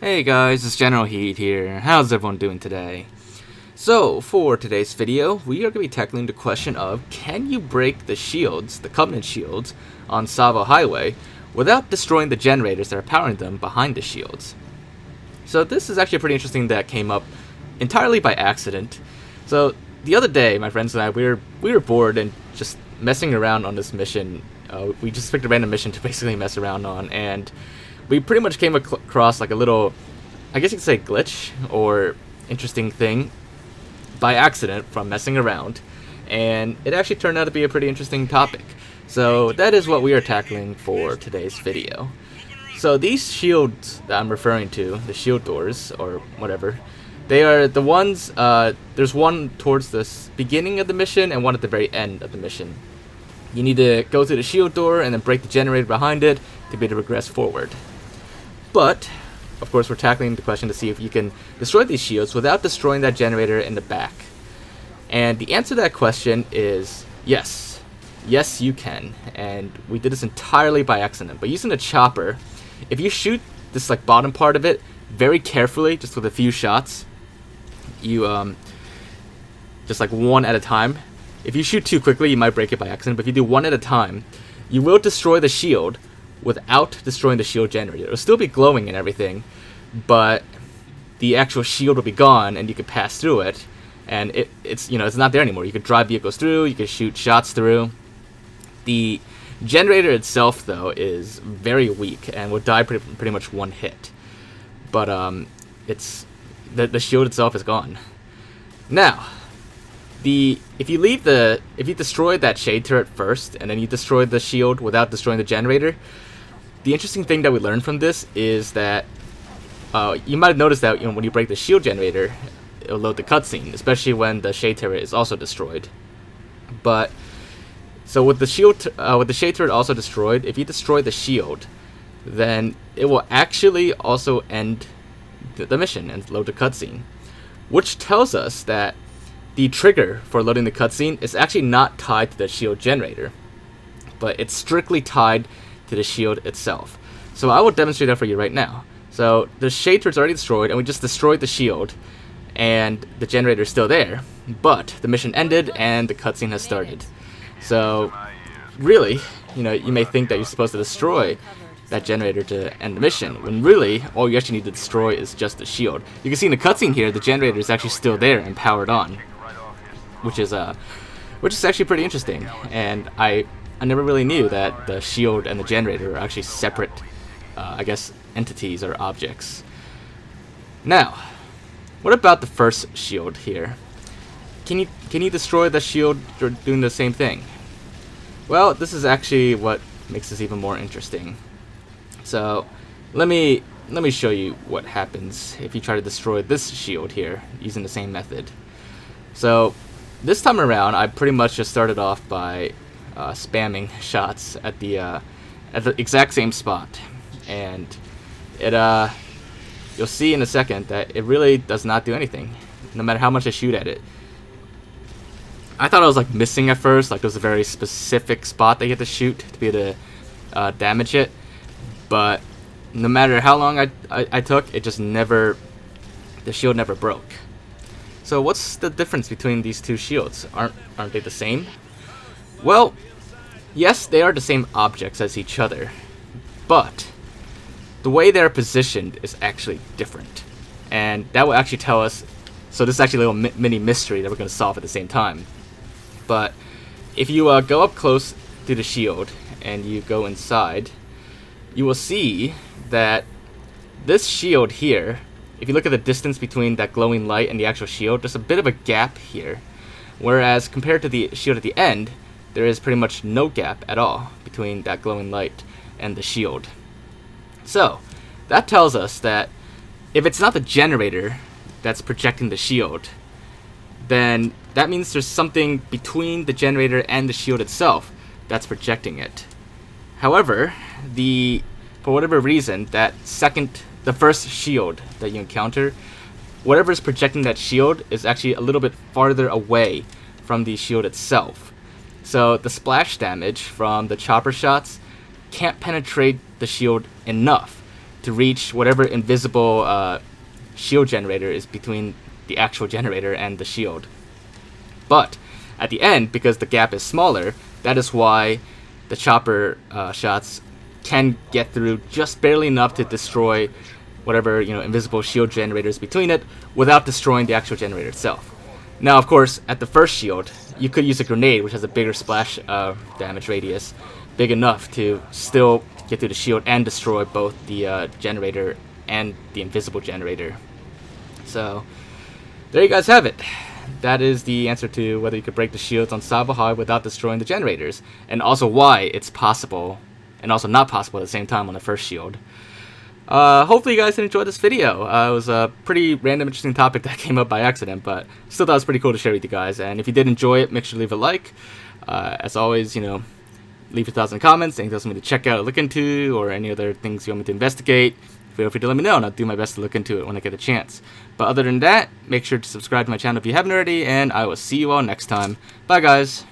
Hey guys, it's Generalkidd here. How's everyone doing today? So, for today's video, we are going to be tackling the question of, can you break the shields, the Covenant shields, on Tsavo Highway without destroying the generators that are powering them behind the shields? So this is actually pretty interesting that came up entirely by accident. So, the other day, my friends and I, we were bored and just messing around on this mission. We just picked a random mission to basically mess around on, and we pretty much came across like a little, I guess you could say, glitch or interesting thing by accident from messing around, and it actually turned out to be a pretty interesting topic. So that is what we are tackling for today's video. So these shields that I'm referring to, the shield doors or whatever, they are the ones, there's one towards the beginning of the mission and one at the very end of the mission. You need to go through the shield door and then break the generator behind it to be able to progress forward. But, of course, we're tackling the question to see if you can destroy these shields without destroying that generator in the back. And the answer to that question is yes. Yes, you can. And we did this entirely by accident. But using a chopper, if you shoot this like bottom part of it very carefully, just with a few shots, you just like one at a time. If you shoot too quickly, you might break it by accident. But if you do one at a time, you will destroy the shield without destroying the shield generator. It'll still be glowing and everything, but the actual shield will be gone and you can pass through it, and it's not there anymore. You could drive vehicles through, you could shoot shots through. The generator itself, though, is very weak and will die pretty much one hit. But it's the shield itself is gone. Now, if you destroy that shade turret first and then you destroy the shield without destroying the generator, the interesting thing that we learned from this is that you might have noticed that when you break the shield generator, it'll load the cutscene, especially when the shade turret is also destroyed. But so with the shade turret also destroyed, if you destroy the shield, then it will actually also end the mission and load the cutscene, which tells us that the trigger for loading the cutscene is actually not tied to the shield generator, but it's strictly tied to the shield itself. So I will demonstrate that for you right now. So the shade turret's already destroyed, and we just destroyed the shield, and the generator is still there, but the mission ended and the cutscene has started. So really, you may think that you're supposed to destroy that generator to end the mission, when really all you actually need to destroy is just the shield. You can see in the cutscene here, the generator is actually still there and powered on, which is actually pretty interesting. And I never really knew that the shield and the generator are actually separate, I guess, entities or objects. Now, what about the first shield here? Can you destroy the shield doing the same thing? Well, this is actually what makes this even more interesting. So, let me show you what happens if you try to destroy this shield here using the same method. So, this time around, I pretty much just started off by spamming shots at the exact same spot, and you'll see in a second that it really does not do anything, no matter how much I shoot at it. I thought I was like missing at first, like there was a very specific spot that you have to shoot to be able to damage it, but no matter how long I took, it just the shield never broke. So what's the difference between these two shields? Aren't they the same? Well, yes, they are the same objects as each other, but the way they're positioned is actually different, and that will actually tell us. So this is actually a little mini mystery that we're going to solve at the same time. But if you go up close to the shield and you go inside, you will see that this shield here, if you look at the distance between that glowing light and the actual shield, there's a bit of a gap here. Whereas compared to the shield at the end, there is pretty much no gap at all between that glowing light and the shield. So, that tells us that if it's not the generator that's projecting the shield, then that means there's something between the generator and the shield itself that's projecting it. However, for whatever reason, the first shield that you encounter, whatever is projecting that shield is actually a little bit farther away from the shield itself. So the splash damage from the chopper shots can't penetrate the shield enough to reach whatever invisible shield generator is between the actual generator and the shield. But at the end, because the gap is smaller, that is why the chopper shots can get through just barely enough to destroy whatever invisible shield generator is between it without destroying the actual generator itself. Now, of course, at the first shield, you could use a grenade, which has a bigger splash damage radius, big enough to still get through the shield and destroy both the generator and the invisible generator. So, there you guys have it. That is the answer to whether you could break the shields on Tsavo Highway without destroying the generators, and also why it's possible and also not possible at the same time on the first shield. Hopefully you guys did enjoy this video. It was a pretty random, interesting topic that came up by accident, but still thought it was pretty cool to share with you guys. And if you did enjoy it, make sure to leave a like. As always, leave your thoughts in the comments, anything else you want me to check out or look into, or any other things you want me to investigate. Feel free to let me know, and I'll do my best to look into it when I get a chance. But other than that, make sure to subscribe to my channel if you haven't already, and I will see you all next time. Bye, guys.